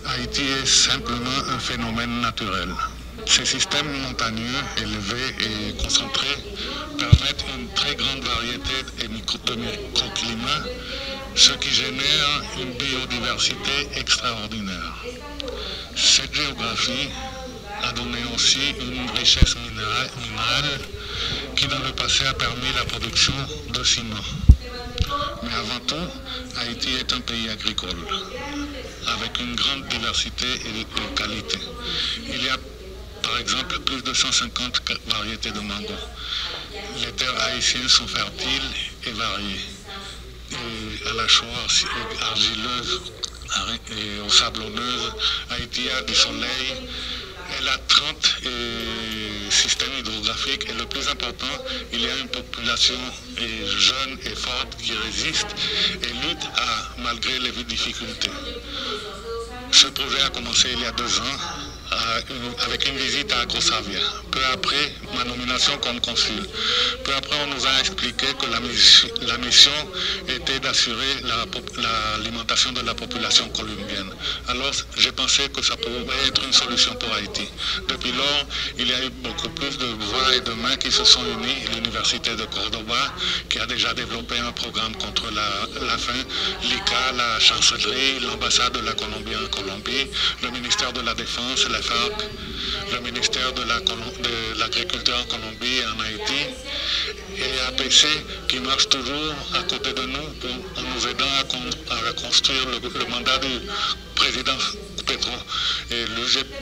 Haïti est simplement un phénomène naturel. Ces systèmes montagneux, élevés et concentrés permettent une très grande variété de microclimats, ce qui génère une biodiversité extraordinaire. Cette géographie a donné aussi une richesse minérale qui dans le passé a permis la production de ciment. Mais avant tout, Haïti est un pays agricole, avec une grande diversité et de qualité. Il y a par exemple plus de 150 variétés de mango. Les terres haïtiennes sont fertiles et variées. Et à la chaux argileuse et aux sablonneuses, Haïti a du soleil. Elle a 30 systèmes hydrographiques et le plus important, il y a une population jeune et forte qui résiste et lutte malgré les difficultés. Ce projet a commencé il y a 2 ans avec une visite à Grossavia. Peu après ma nomination comme consul. Peu après, on nous a expliqué que la mission était d'assurer l'alimentation de la population colombienne. Alors, j'ai pensé que ça pourrait être une solution pour Haïti. Depuis lors, il y a eu beaucoup plus de voix et de mains qui se sont unies. L'Université de Cordoba, qui a déjà développé un programme contre la faim, l'ICA, la chancellerie, l'ambassade de la Colombie en Colombie, le ministère de la Défense, la FARC, le ministère de l'Agriculture en Colombie et en Haïti, et APC qui marche toujours à côté de nous en nous aidant à construire le mandat du président Petro et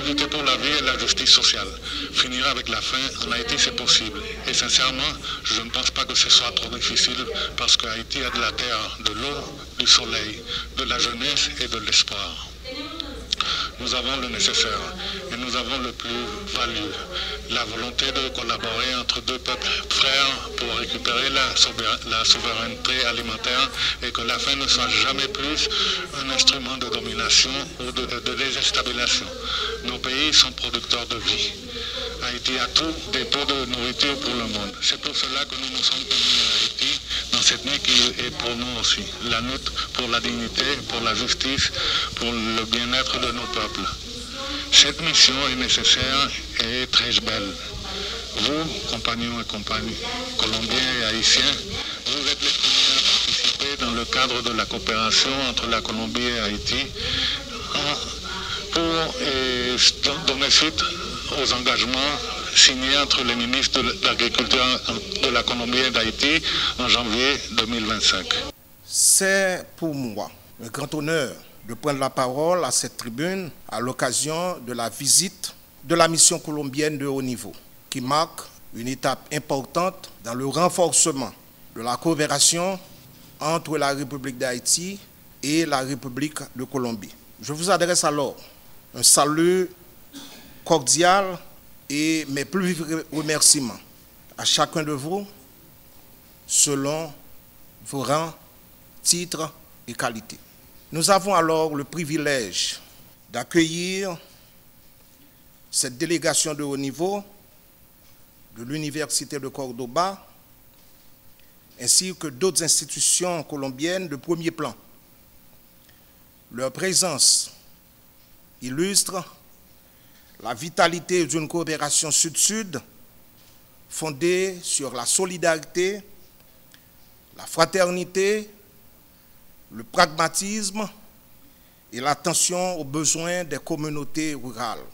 lutter pour la vie et la justice sociale. Finir avec la faim en Haïti, c'est possible. Et sincèrement, je ne pense pas que ce soit trop difficile parce que Haïti a de la terre, de l'eau, du soleil, de la jeunesse et de l'espoir. Nous avons le nécessaire et nous avons le plus-value, la volonté de collaborer entre 2 peuples frères pour récupérer la souveraineté alimentaire et que la faim ne soit jamais plus un instrument de domination ou de déstabilisation. Nos pays sont producteurs de vie. Haïti a tout dépôt de nourriture pour le monde. C'est pour cela que nous nous sommes unis à Haïti dans cette nuit qui est pour nous aussi. La lutte pour la dignité, pour la justice, pour le bien-être de nos peuples. Cette mission est nécessaire et très belle. Vous, compagnons et compagnies, Colombiens et Haïtiens, vous êtes les premiers à participer dans le cadre de la coopération entre la Colombie et Haïti pour donner suite aux engagements signés entre les ministres de l'Agriculture de la Colombie et d'Haïti en janvier 2025. C'est pour moi un grand honneur de prendre la parole à cette tribune à l'occasion de la visite de la mission colombienne de haut niveau, qui marque une étape importante dans le renforcement de la coopération entre la République d'Haïti et la République de Colombie. Je vous adresse alors un salut cordial et mes plus vifs remerciements à chacun de vous selon vos rangs, titres et qualités. Nous avons alors le privilège d'accueillir cette délégation de haut niveau de l'Université de Cordoba ainsi que d'autres institutions colombiennes de premier plan. Leur présence illustre la vitalité d'une coopération sud-sud fondée sur la solidarité, la fraternité, le pragmatisme et l'attention aux besoins des communautés rurales.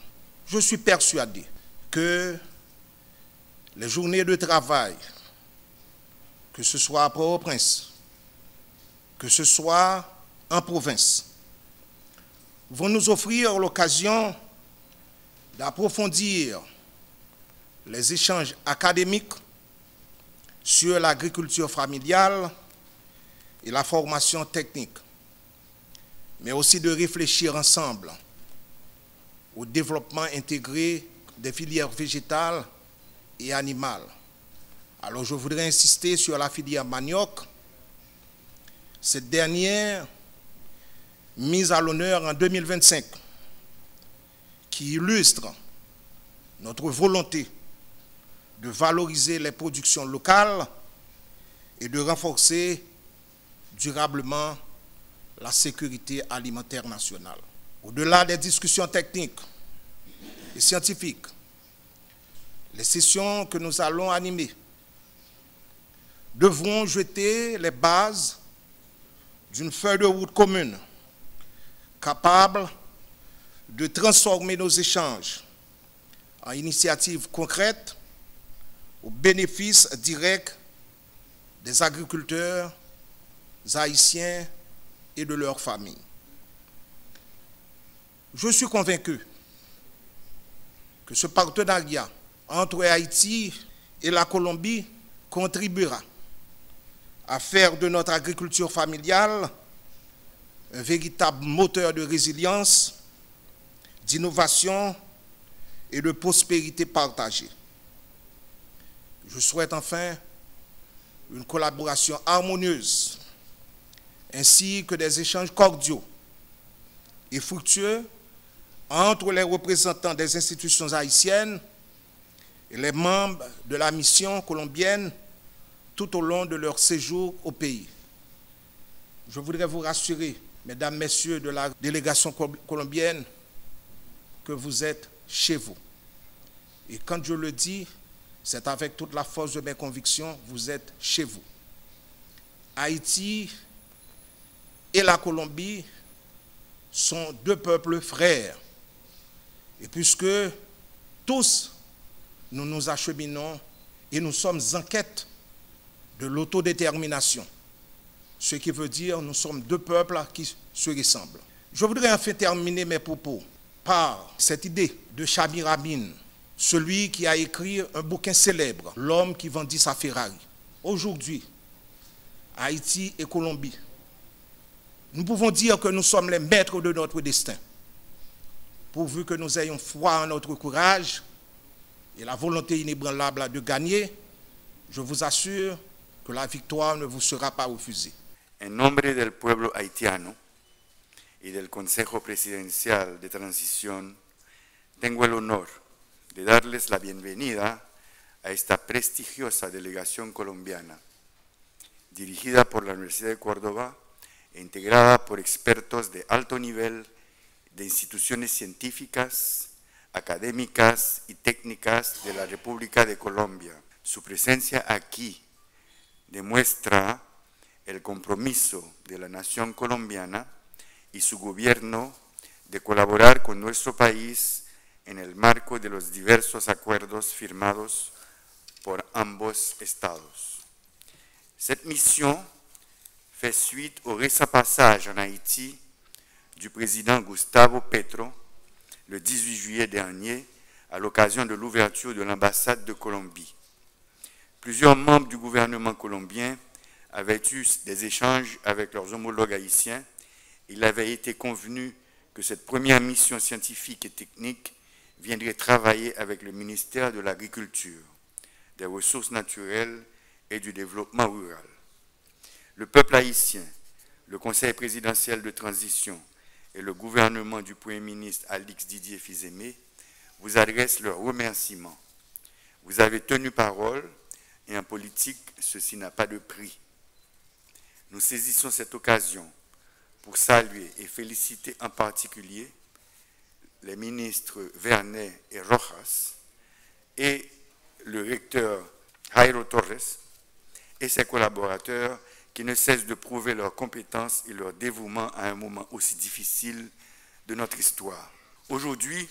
Je suis persuadé que les journées de travail, que ce soit à Port-au-Prince, que ce soit en province, vont nous offrir l'occasion d'approfondir les échanges académiques sur l'agriculture familiale et la formation technique, mais aussi de réfléchir ensemble au développement intégré des filières végétales et animales. Alors je voudrais insister sur la filière manioc, cette dernière mise à l'honneur en 2025, qui illustre notre volonté de valoriser les productions locales et de renforcer durablement la sécurité alimentaire nationale. Au-delà des discussions techniques et scientifiques, les sessions que nous allons animer devront jeter les bases d'une feuille de route commune capable de transformer nos échanges en initiatives concrètes au bénéfice direct des agriculteurs haïtiens et de leurs familles. Je suis convaincu que ce partenariat entre Haïti et la Colombie contribuera à faire de notre agriculture familiale un véritable moteur de résilience, d'innovation et de prospérité partagée. Je souhaite enfin une collaboration harmonieuse ainsi que des échanges cordiaux et fructueux entre les représentants des institutions haïtiennes et les membres de la mission colombienne tout au long de leur séjour au pays. Je voudrais vous rassurer, mesdames, messieurs de la délégation colombienne, que vous êtes chez vous. Et quand je le dis, c'est avec toute la force de mes convictions, vous êtes chez vous. Haïti et la Colombie sont deux peuples frères. Et puisque tous nous nous acheminons et nous sommes en quête de l'autodétermination, ce qui veut dire nous sommes deux peuples qui se ressemblent. Je voudrais enfin terminer mes propos par cette idée de Shabir Amin, celui qui a écrit un bouquin célèbre, L'homme qui vendit sa Ferrari. Aujourd'hui, Haïti et Colombie, nous pouvons dire que nous sommes les maîtres de notre destin, pourvu que nous ayons foi en notre courage et la volonté inébranlable de gagner. Je vous assure que la victoire ne vous sera pas refusée. En nombre del pueblo haitiano y del Consejo Presidencial de Transición, tengo el honor de darles la bienvenida a esta prestigiosa delegación colombiana, dirigida por la Universidad de Córdoba e integrada por expertos de alto nivel de instituciones científicas, académicas y técnicas de la República de Colombia. Su presencia aquí demuestra el compromiso de la nación colombiana y su gobierno de colaborar con nuestro país en el marco de los diversos acuerdos firmados por ambos estados. Cette mission fait suite au récent passage en Haïti du président Gustavo Petro le 18 juillet dernier à l'occasion de l'ouverture de l'ambassade de Colombie. Plusieurs membres du gouvernement colombien avaient eu des échanges avec leurs homologues haïtiens. Il avait été convenu que cette première mission scientifique et technique viendrait travailler avec le ministère de l'Agriculture, des Ressources naturelles et du Développement rural. Le peuple haïtien, le Conseil présidentiel de transition et le gouvernement du Premier ministre Alix Didier Fils-Aimé vous adressent leurs remerciements. Vous avez tenu parole et en politique, ceci n'a pas de prix. Nous saisissons cette occasion pour saluer et féliciter en particulier les ministres Vernet et Rojas et le recteur Jairo Torres et ses collaborateurs qui ne cessent de prouver leurs compétences et leur dévouement à un moment aussi difficile de notre histoire. Aujourd'hui,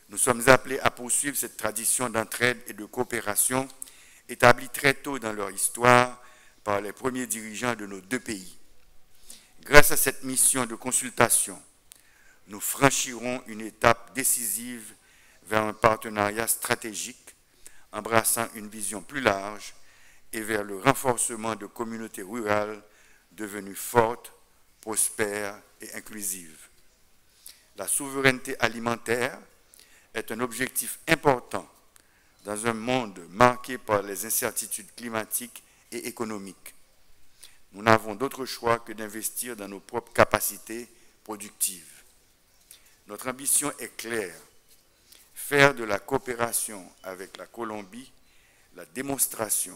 nous sommes appelés à poursuivre cette tradition d'entraide et de coopération établie très tôt dans leur histoire par les premiers dirigeants de nos deux pays. Grâce à cette mission de consultation, nous franchirons une étape décisive vers un partenariat stratégique embrassant une vision plus large et vers le renforcement de communautés rurales devenues fortes, prospères et inclusives. La souveraineté alimentaire est un objectif important dans un monde marqué par les incertitudes climatiques et économiques. Nous n'avons d'autre choix que d'investir dans nos propres capacités productives. Notre ambition est claire, faire de la coopération avec la Colombie la démonstration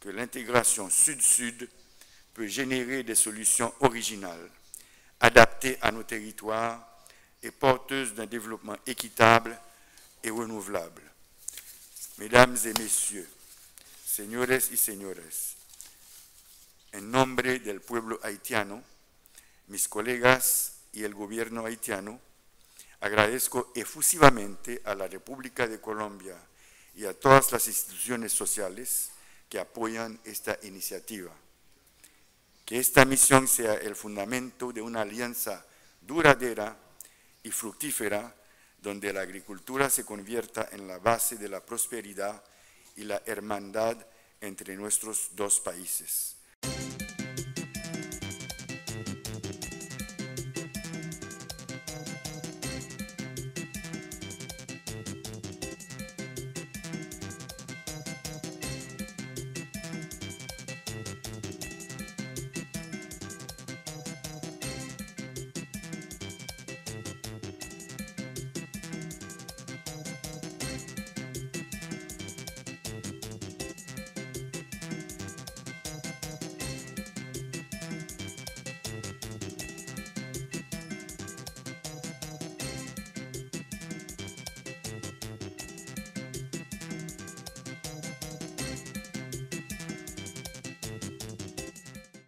que l'intégration sud-sud peut générer des solutions originales, adaptées à nos territoires, et porteuse d'un développement équitable et renouvelable. Mesdames et messieurs, señores y señoras, en nombre del pueblo haitiano, mis colegas y el gobierno haitiano, agradezco efusivamente a la República de Colombia y a todas las instituciones sociales que apoyan esta iniciativa. Que esta misión sea el fundamento de una alianza duradera y fructífera, donde la agricultura se convierta en la base de la prosperidad y la hermandad entre nuestros dos países.